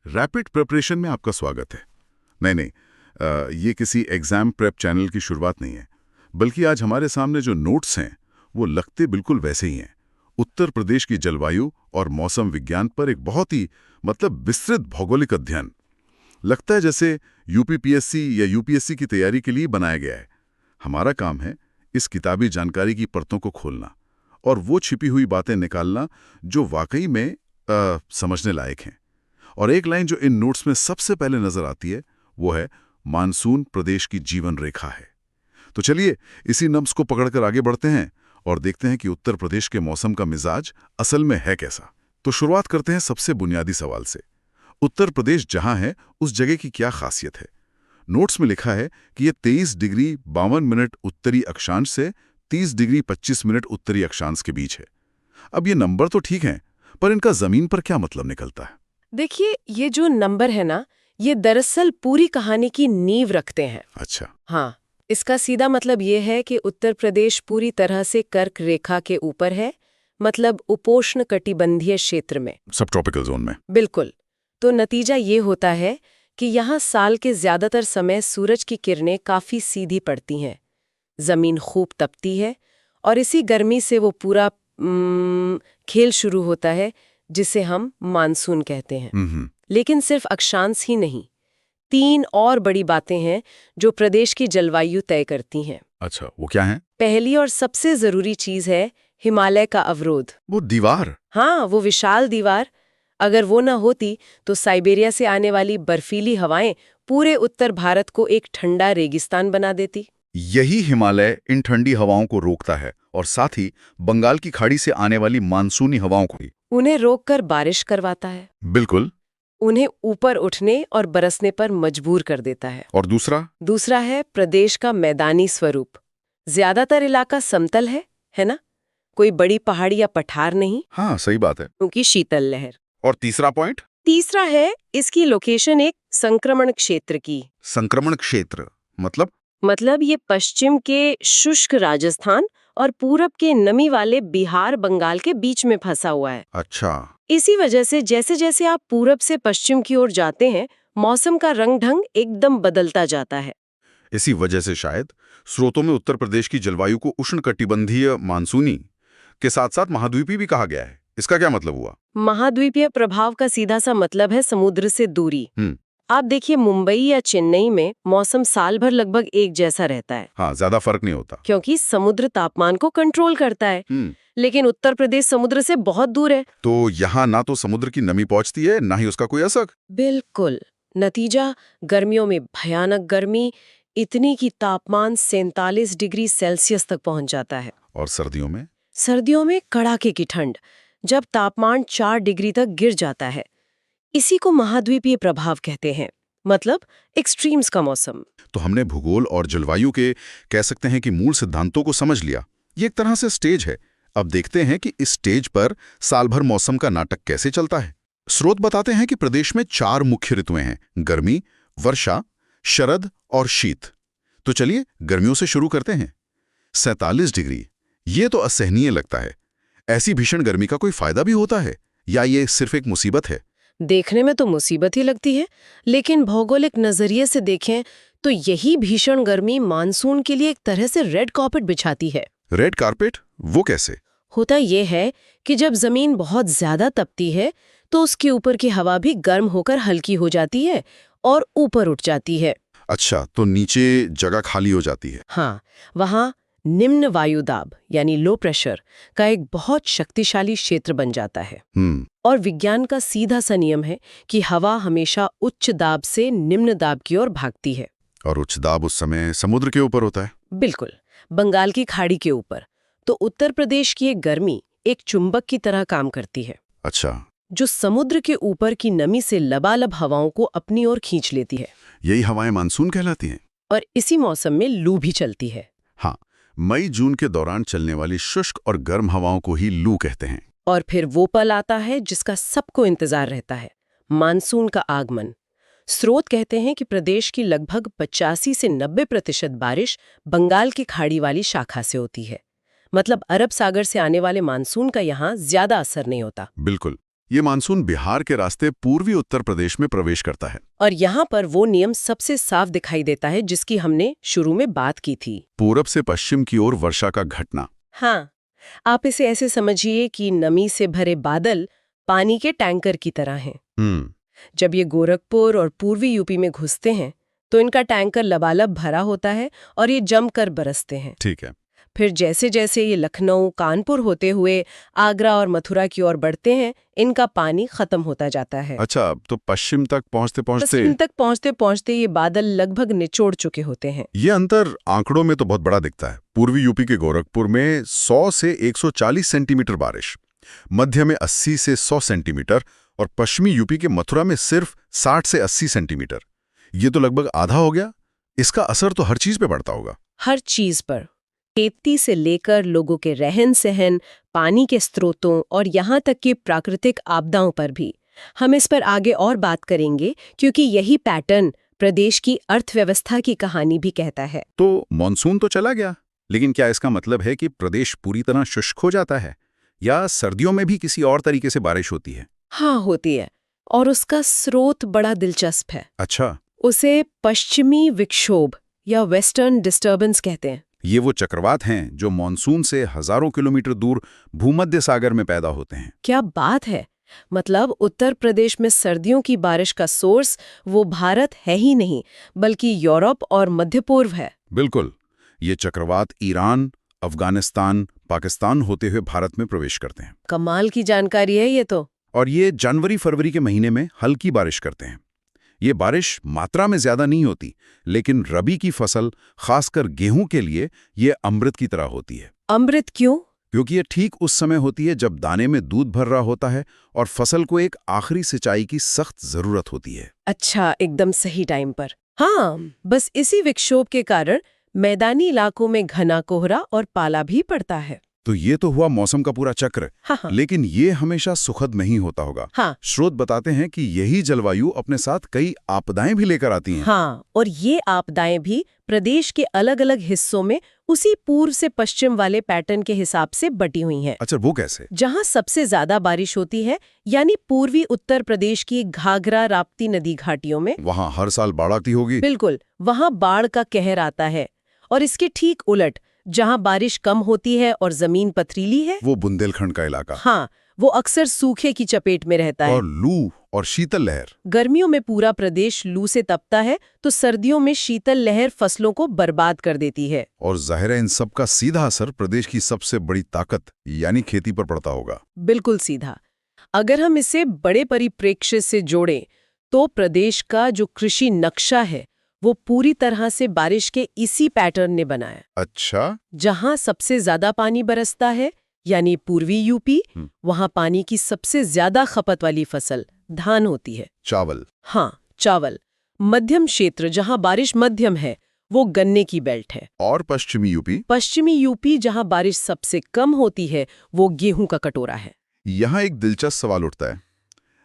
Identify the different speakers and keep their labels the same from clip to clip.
Speaker 1: Rapid preparation में आपका स्वागत है। नहीं, ये किसी एग्जाम प्रेप चैनल की शुरुआत नहीं है, बल्कि आज हमारे सामने जो नोट्स हैं वो लगते बिल्कुल वैसे ही हैं। उत्तर प्रदेश की जलवायु और मौसम विज्ञान पर एक बहुत ही विस्तृत भौगोलिक अध्ययन। लगता है जैसे यूपीपीएससी या यूपीएससी की तैयारी के लिए बनाया गया है। हमारा काम है इस किताबी जानकारी की परतों को खोलना और वो छिपी हुई बातें निकालना जो वाकई में समझने लायक हैं। और एक लाइन जो इन नोट्स में सबसे पहले नजर आती है वो है मानसून प्रदेश की जीवन रेखा है। तो चलिए इसी नब्ज को पकड़कर आगे बढ़ते हैं और देखते हैं कि उत्तर प्रदेश के मौसम का मिजाज असल में है कैसा। तो शुरुआत करते हैं सबसे बुनियादी सवाल से। उत्तर प्रदेश जहां है उस जगह की क्या खासियत है? नोट्स में लिखा है कि ये 23 डिग्री 52 मिनट उत्तरी अक्षांश से 30 डिग्री 25 मिनट उत्तरी अक्षांश के बीच है। अब ये नंबर तो ठीक हैं, पर इनका जमीन पर क्या मतलब निकलता है?
Speaker 2: देखिए, ये जो नंबर है ना, ये दरअसल पूरी कहानी की नींव रखते हैं।
Speaker 1: अच्छा।
Speaker 2: हाँ, इसका सीधा मतलब ये है कि उत्तर प्रदेश पूरी तरह से कर्क रेखा के ऊपर है, मतलब उपोष्ण कटिबंधीय क्षेत्र में,
Speaker 1: सब ट्रॉपिकल जोन में।
Speaker 2: बिल्कुल। तो नतीजा ये होता है कि यहाँ साल के ज्यादातर समय सूरज की किरणें काफी सीधी पड़ती हैं, जमीन खूब तपती है और इसी गर्मी से वो पूरा खेल शुरू होता है जिसे हम मानसून कहते हैं। लेकिन सिर्फ अक्षांश ही नहीं, 3 और बड़ी बातें हैं जो प्रदेश की जलवायु तय करती हैं।
Speaker 1: अच्छा, वो क्या है?
Speaker 2: पहली और सबसे जरूरी चीज है हिमालय का अवरोध।
Speaker 1: वो दीवार?
Speaker 2: हाँ, वो विशाल दीवार। अगर वो न होती तो साइबेरिया से आने वाली बर्फीली हवाएं पूरे उत्तर भारत को एक ठंडा रेगिस्तान बना देती।
Speaker 1: यही हिमालय इन ठंडी हवाओं को रोकता है और साथ ही बंगाल की खाड़ी से आने वाली मानसूनी हवाओं को भी
Speaker 2: उन्हें रोककर बारिश करवाता है।
Speaker 1: बिल्कुल।
Speaker 2: उन्हें ऊपर उठने और बरसने पर मजबूर कर देता है।
Speaker 1: और दूसरा
Speaker 2: है प्रदेश का मैदानी स्वरूप। ज्यादातर इलाका समतल है ना? कोई बड़ी पहाड़ी या पठार नहीं।
Speaker 1: हाँ, सही बात है।
Speaker 2: क्योंकि शीतल लहर।
Speaker 1: और तीसरा पॉइंट?
Speaker 2: तीसरा है इसकी लोकेशन एक संक्रमण क्षेत्र की।
Speaker 1: संक्रमण क्षेत्र
Speaker 2: मतलब ये पश्चिम के शुष्क राजस्थान और पूरब के नमी वाले बिहार बंगाल के बीच में फंसा हुआ है।
Speaker 1: अच्छा।
Speaker 2: इसी वजह से जैसे जैसे आप पूरब से पश्चिम की ओर जाते हैं, मौसम का रंग ढंग एकदम बदलता जाता है।
Speaker 1: इसी वजह से शायद स्रोतों में उत्तर प्रदेश की जलवायु को उष्णकटिबंधीय मानसूनी के साथ साथ महाद्वीपीय भी कहा गया है। इसका क्या मतलब हुआ?
Speaker 2: महाद्वीपीय प्रभाव का सीधा सा मतलब है समुद्र से दूरी। आप देखिए, मुंबई या चेन्नई में मौसम साल भर लगभग एक जैसा रहता है।
Speaker 1: हाँ, ज्यादा फर्क नहीं होता
Speaker 2: क्योंकि समुद्र तापमान को कंट्रोल करता है। लेकिन उत्तर प्रदेश समुद्र से बहुत दूर है,
Speaker 1: तो यहाँ ना तो समुद्र की नमी पहुँचती है, ना ही उसका कोई असर।
Speaker 2: बिल्कुल। नतीजा, गर्मियों में भयानक गर्मी, इतनी की तापमान 47 डिग्री सेल्सियस तक पहुंच जाता है।
Speaker 1: और
Speaker 2: सर्दियों में कड़ाके की ठंड, जब तापमान 4 डिग्री तक गिर जाता है। इसी को महाद्वीपीय प्रभाव कहते हैं, मतलब एक्सट्रीम्स का मौसम।
Speaker 1: तो हमने भूगोल और जलवायु के कह सकते हैं कि मूल सिद्धांतों को समझ लिया। ये एक तरह से स्टेज है। अब देखते हैं कि इस स्टेज पर साल भर मौसम का नाटक कैसे चलता है। स्रोत बताते हैं कि प्रदेश में 4 मुख्य ऋतुएं हैं: गर्मी, वर्षा, शरद और शीत। तो चलिए गर्मियों से शुरू करते हैं। 47 डिग्री, ये तो असहनीय लगता है। ऐसी भीषण गर्मी का कोई फायदा भी होता है या ये सिर्फ एक मुसीबत है?
Speaker 2: देखने में तो मुसीबत ही लगती है, लेकिन भौगोलिक नजरिए से देखें तो यही भीषण गर्मी मानसून के लिए एक तरह से रेड कार्पेट बिछाती है।
Speaker 1: Red carpet? वो कैसे?
Speaker 2: होता यह है कि जब जमीन बहुत ज्यादा तपती है तो उसके ऊपर की हवा भी गर्म होकर हल्की हो जाती है और ऊपर उठ जाती है।
Speaker 1: अच्छा, तो नीचे जगह खाली हो जाती है।
Speaker 2: हाँ, वहाँ निम्न वायुदाब यानी लो प्रेशर का एक बहुत शक्तिशाली क्षेत्र बन जाता है। और विज्ञान का सीधा सा नियम है कि हवा हमेशा उच्च दाब से निम्न दाब की ओर भागती है।
Speaker 1: और उच्च दाब उस समय समुद्र के ऊपर होता है?
Speaker 2: बिल्कुल, बंगाल की खाड़ी के ऊपर। तो उत्तर प्रदेश की एक गर्मी एक चुंबक की तरह काम करती है।
Speaker 1: अच्छा।
Speaker 2: जो समुद्र के ऊपर की नमी से लबालब हवाओं को अपनी ओर खींच लेती है।
Speaker 1: यही हवाएं मानसून कहलाती हैं।
Speaker 2: और इसी मौसम में लू भी चलती है।
Speaker 1: हाँ, मई जून के दौरान चलने वाली शुष्क और गर्म हवाओं को ही लू कहते हैं।
Speaker 2: और फिर वो पल आता है जिसका सबको इंतजार रहता है, मानसून का आगमन। स्रोत कहते हैं कि प्रदेश की लगभग 85 से 90% बारिश बंगाल की खाड़ी वाली शाखा से होती है। मतलब अरब सागर से आने वाले मानसून का यहाँ ज्यादा असर नहीं होता।
Speaker 1: बिल्कुल। ये मानसून बिहार के रास्ते पूर्वी उत्तर प्रदेश में प्रवेश करता है।
Speaker 2: और यहाँ पर वो नियम सबसे साफ दिखाई देता है जिसकी हमने शुरू में बात की थी।
Speaker 1: पूरब से पश्चिम की ओर वर्षा का घटना।
Speaker 2: हाँ, आप इसे ऐसे समझिए कि नमी से भरे बादल पानी के टैंकर की तरह हैं। जब ये गोरखपुर और पूर्वी यूपी में घुसते हैं तो इनका टैंकर लबालब भरा होता है और ये जमकर बरसते हैं।
Speaker 1: ठीक है।
Speaker 2: फिर जैसे जैसे ये लखनऊ, कानपुर होते हुए आगरा और मथुरा की ओर बढ़ते हैं, इनका पानी खत्म होता जाता है।
Speaker 1: अच्छा, तो पश्चिम तक पहुंचते
Speaker 2: पहुंचते ये बादल लगभग निचोड़ चुके होते हैं।
Speaker 1: ये अंतर आंकड़ों में तो बहुत बड़ा दिखता है। पूर्वी यूपी के गोरखपुर में 100 से 140 सेंटीमीटर बारिश, मध्य में 80 से 100 सेंटीमीटर और पश्चिमी यूपी के मथुरा में सिर्फ 60 से 80 सेंटीमीटर। ये तो लगभग आधा हो गया। इसका असर तो हर चीज पे पड़ता होगा।
Speaker 2: हर चीज पर, खेती से लेकर लोगों के रहन सहन, पानी के स्रोतों और यहाँ तक कि प्राकृतिक आपदाओं पर भी। हम इस पर आगे और बात करेंगे क्योंकि यही पैटर्न प्रदेश की अर्थव्यवस्था की कहानी भी कहता है।
Speaker 1: तो मॉनसून तो चला गया, लेकिन क्या इसका मतलब है कि प्रदेश पूरी तरह शुष्क हो जाता है या सर्दियों में भी किसी और तरीके से बारिश होती है?
Speaker 2: हाँ, होती है, और उसका स्रोत बड़ा दिलचस्प है।
Speaker 1: अच्छा।
Speaker 2: उसे पश्चिमी विक्षोभ या वेस्टर्न डिस्टर्बेंस कहते हैं।
Speaker 1: ये वो चक्रवात हैं जो मॉनसून से हजारों किलोमीटर दूर भूमध्य सागर में पैदा होते हैं।
Speaker 2: क्या बात है! मतलब उत्तर प्रदेश में सर्दियों की बारिश का सोर्स वो भारत है ही नहीं, बल्कि यूरोप और मध्य पूर्व है।
Speaker 1: बिल्कुल। ये चक्रवात ईरान, अफगानिस्तान, पाकिस्तान होते हुए भारत में प्रवेश करते हैं।
Speaker 2: कमाल की जानकारी है ये तो।
Speaker 1: और ये जनवरी-फरवरी के महीने में हल्की बारिश करते हैं। ये बारिश मात्रा में ज्यादा नहीं होती, लेकिन रबी की फसल, खासकर गेहूं के लिए ये अमृत की तरह होती है।
Speaker 2: अमृत क्यों?
Speaker 1: क्योंकि ये ठीक उस समय होती है जब दाने में दूध भर रहा होता है और फसल को एक आखिरी सिंचाई की सख्त जरूरत होती है।
Speaker 2: अच्छा, एकदम सही टाइम पर। हाँ, बस इसी विक्षोभ के कारण मैदानी इलाकों में घना कोहरा और पाला भी पड़ता है।
Speaker 1: तो ये तो हुआ मौसम का पूरा चक्र।
Speaker 2: हाँ।
Speaker 1: लेकिन ये हमेशा सुखद नहीं होता होगा।
Speaker 2: हाँ।
Speaker 1: स्रोत बताते हैं कि यही जलवायु अपने साथ कई आपदाएं भी लेकर आती हैं।
Speaker 2: हाँ, और ये आपदाएं भी प्रदेश के अलग अलग हिस्सों में उसी पूर्व से पश्चिम वाले पैटर्न के हिसाब से बटी हुई हैं।
Speaker 1: अच्छा, वो कैसे?
Speaker 2: जहाँ सबसे ज्यादा बारिश होती है, यानी पूर्वी उत्तर प्रदेश की घाघरा राप्ती नदी घाटियों में,
Speaker 1: वहाँ हर साल बाढ़ आती होगी।
Speaker 2: बिल्कुल, वहाँ बाढ़ का कहर आता है। और इसके ठीक उलट, जहाँ बारिश कम होती है और जमीन पथरीली है,
Speaker 1: वो बुंदेलखंड का इलाका।
Speaker 2: हाँ, वो अक्सर सूखे की चपेट में रहता है।
Speaker 1: और लू और शीतल लहर।
Speaker 2: गर्मियों में पूरा प्रदेश लू से तपता है, तो सर्दियों में शीतल लहर फसलों को बर्बाद कर देती है।
Speaker 1: और जाहिर है इन सब का सीधा असर प्रदेश की सबसे बड़ी ताकत यानी खेती पर पड़ता होगा।
Speaker 2: बिल्कुल सीधा। अगर हम इसे बड़े परिप्रेक्ष्य से जोड़ें, तो प्रदेश का जो कृषि नक्शा है वो पूरी तरह से बारिश के इसी पैटर्न ने बनाया।
Speaker 1: अच्छा।
Speaker 2: जहां सबसे ज्यादा पानी बरसता है, यानी पूर्वी यूपी, वहां पानी की सबसे ज्यादा खपत वाली फसल धान होती है।
Speaker 1: चावल।
Speaker 2: हाँ, चावल। मध्यम क्षेत्र जहां बारिश मध्यम है, वो गन्ने की बेल्ट है।
Speaker 1: और पश्चिमी यूपी
Speaker 2: जहां बारिश सबसे कम होती है, वो गेहूं का कटोरा है।
Speaker 1: यहाँ एक दिलचस्प सवाल उठता है।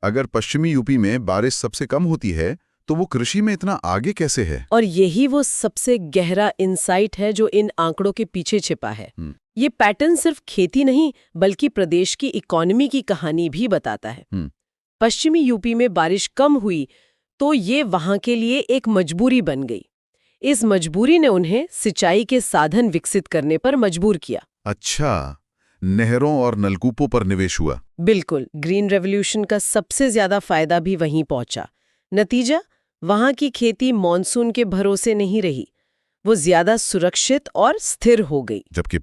Speaker 1: अगर पश्चिमी यूपी में बारिश सबसे कम होती है तो वो कृषि में इतना आगे कैसे है?
Speaker 2: और यही वो सबसे गहरा इंसाइट है जो इन आंकड़ों के पीछे छिपा है। ये पैटर्न सिर्फ खेती नहीं, बल्कि प्रदेश की इकोनॉमी की कहानी भी बताता है। पश्चिमी यूपी में बारिश कम हुई तो ये वहां के लिए एक मजबूरी बन गई। इस मजबूरी ने उन्हें सिंचाई के साधन विकसित करने पर मजबूर किया।
Speaker 1: अच्छा, नहरों और नलकूपों पर निवेश हुआ।
Speaker 2: बिल्कुल, ग्रीन रेवोल्यूशन का सबसे ज्यादा फायदा भी वहीं पहुंचा। नतीजा, वहां की खेती मॉनसून के भरोसे नहीं रही, वो ज्यादा सुरक्षित और स्थिर हो गई।
Speaker 1: जबकि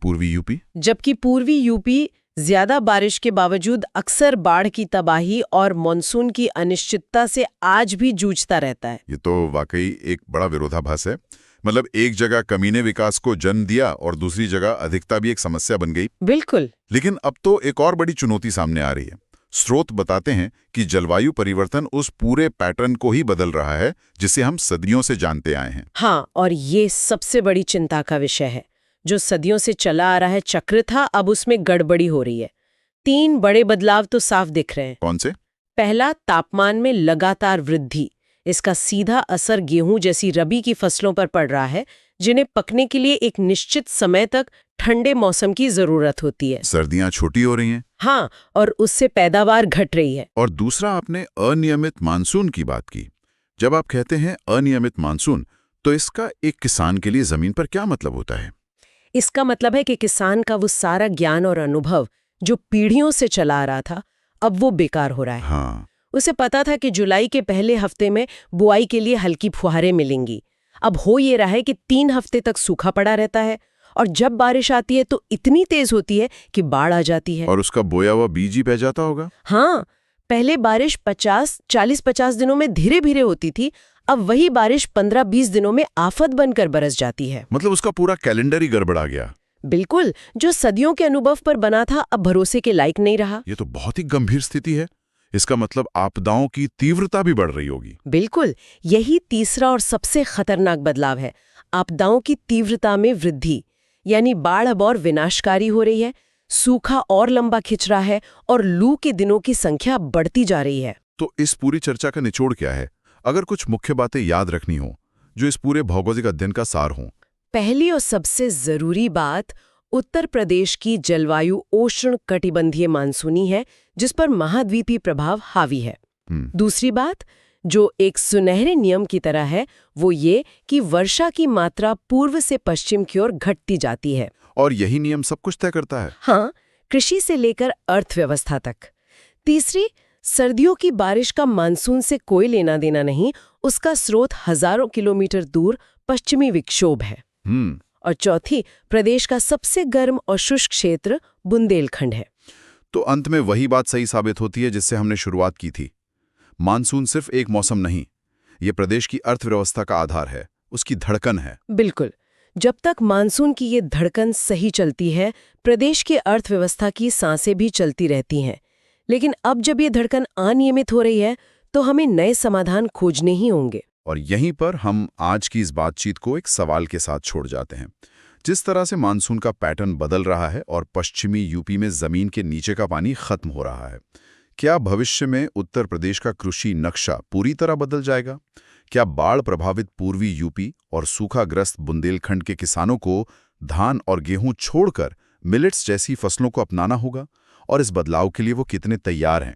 Speaker 2: पूर्वी यूपी ज्यादा बारिश के बावजूद अक्सर बाढ़ की तबाही और मॉनसून की अनिश्चितता से आज भी जूझता रहता है।
Speaker 1: ये तो वाकई एक बड़ा विरोधाभास है। मतलब एक जगह कमी ने विकास को जन्म दिया और दूसरी जगह अधिकता भी एक समस्या बन गई।
Speaker 2: बिल्कुल।
Speaker 1: लेकिन अब तो एक और बड़ी चुनौती सामने आ रही है। स्रोत बताते हैं कि जलवायु परिवर्तन उस पूरे पैटर्न को ही बदल रहा है जिसे हम सदियों से जानते आए हैं।
Speaker 2: हाँ, और ये सबसे बड़ी चिंता का विषय है। जो सदियों से चला आ रहा है चक्र था, अब उसमें गड़बड़ी हो रही है। 3 बड़े बदलाव तो साफ दिख रहे हैं।
Speaker 1: कौन से?
Speaker 2: पहला, तापमान में लगातार वृद्धि। इसका सीधा असर गेहूं जैसी रबी की फसलों पर पड़ रहा है, जिन्हें पकने के लिए एक निश्चित समय तक ठंडे मौसम की जरूरत होती है।
Speaker 1: सर्दियां छोटी हो रही हैं।
Speaker 2: हाँ, और उससे पैदावार घट रही है।
Speaker 1: और दूसरा, आपने अनियमित मानसून की बात की। जब आप कहते हैं अनियमित मानसून, तो इसका एक किसान के लिए जमीन पर क्या मतलब होता है?
Speaker 2: इसका मतलब है कि किसान का वो सारा ज्ञान और अनुभव जो पीढ़ियों से चला आ रहा था, अब वो बेकार हो रहा है।
Speaker 1: हाँ,
Speaker 2: उसे पता था कि जुलाई के पहले हफ्ते में बुआई के लिए हल्की फुहारें मिलेंगी। अब हो ये रहा है कि 3 हफ्ते तक सूखा पड़ा रहता है, और जब बारिश आती है तो इतनी तेज होती है कि बाढ़ आ जाती है।
Speaker 1: और उसका बोया हुआ बीज ही बह जाता होगा।
Speaker 2: हाँ, पहले बारिश 40-50 दिनों में धीरे धीरे होती थी, अब वही बारिश 15-20 दिनों में आफत बनकर बरस जाती है।
Speaker 1: मतलब उसका पूरा कैलेंडर ही गड़बड़ा गया।
Speaker 2: बिल्कुल, जो सदियों के अनुभव पर बना था अब भरोसे के लायक नहीं रहा।
Speaker 1: ये तो बहुत ही गंभीर स्थिति है। इसका मतलब आपदाओं की तीव्रता भी बढ़ रही होगी।
Speaker 2: बिल्कुल, यही तीसरा और सबसे खतरनाक बदलाव है। आपदाओं की तीव्रता में वृद्धि, यानी बाढ़ अब और विनाशकारी हो रही है, सूखा और लंबा खिंच रहा है, और लू के दिनों की संख्या बढ़ती जा रही है।
Speaker 1: तो इस पूरी चर्चा का निचोड़ क्या है? अगर कुछ मुख्य बातें याद रखनी हो, जो इस पूरे भौगोलिक अध्ययन का सार हों।
Speaker 2: पहली और सबसे जरूरी बात उत्तर प्रदेश की जलवायु उष्ण कटिबंधीय मानसूनी है, जिस पर महाद्वीपीय प्रभाव हावी है। दूसरी बात, जो एक सुनहरे नियम की तरह है, वो ये कि वर्षा की मात्रा पूर्व से पश्चिम की ओर घटती जाती है।
Speaker 1: और यही नियम सब कुछ तय करता है।
Speaker 2: हाँ, कृषि से लेकर अर्थव्यवस्था तक। तीसरी, सर्दियों की बारिश का मानसून से कोई लेना देना नहीं, उसका स्रोत हजारों किलोमीटर दूर पश्चिमी विक्षोभ है। और चौथी, प्रदेश का सबसे गर्म और शुष्क क्षेत्र बुंदेलखंड है।
Speaker 1: तो अंत में वही बात सही साबित होती है जिससे हमने शुरुआत की थी। मानसून सिर्फ एक मौसम नहीं, ये प्रदेश की अर्थव्यवस्था का आधार है, उसकी धड़कन है।
Speaker 2: बिल्कुल, जब तक मानसून की ये धड़कन सही चलती है, प्रदेश की अर्थव्यवस्था की सांसें भी चलती रहती हैं। लेकिन अब जब ये धड़कन अनियमित हो रही है, तो हमें नए समाधान खोजने ही होंगे।
Speaker 1: और यहीं पर हम आज की इस बातचीत को एक सवाल के साथ छोड़ जाते हैं। जिस तरह से मानसून का पैटर्न बदल रहा है और पश्चिमी यूपी में जमीन के नीचे का पानी खत्म हो रहा है, क्या भविष्य में उत्तर प्रदेश का कृषि नक्शा पूरी तरह बदल जाएगा? क्या बाढ़ प्रभावित पूर्वी यूपी और सूखाग्रस्त बुंदेलखंड के किसानों को धान और गेहूं छोड़कर मिलेट्स जैसी फसलों को अपनाना होगा? और इस बदलाव के लिए वो कितने तैयार हैं?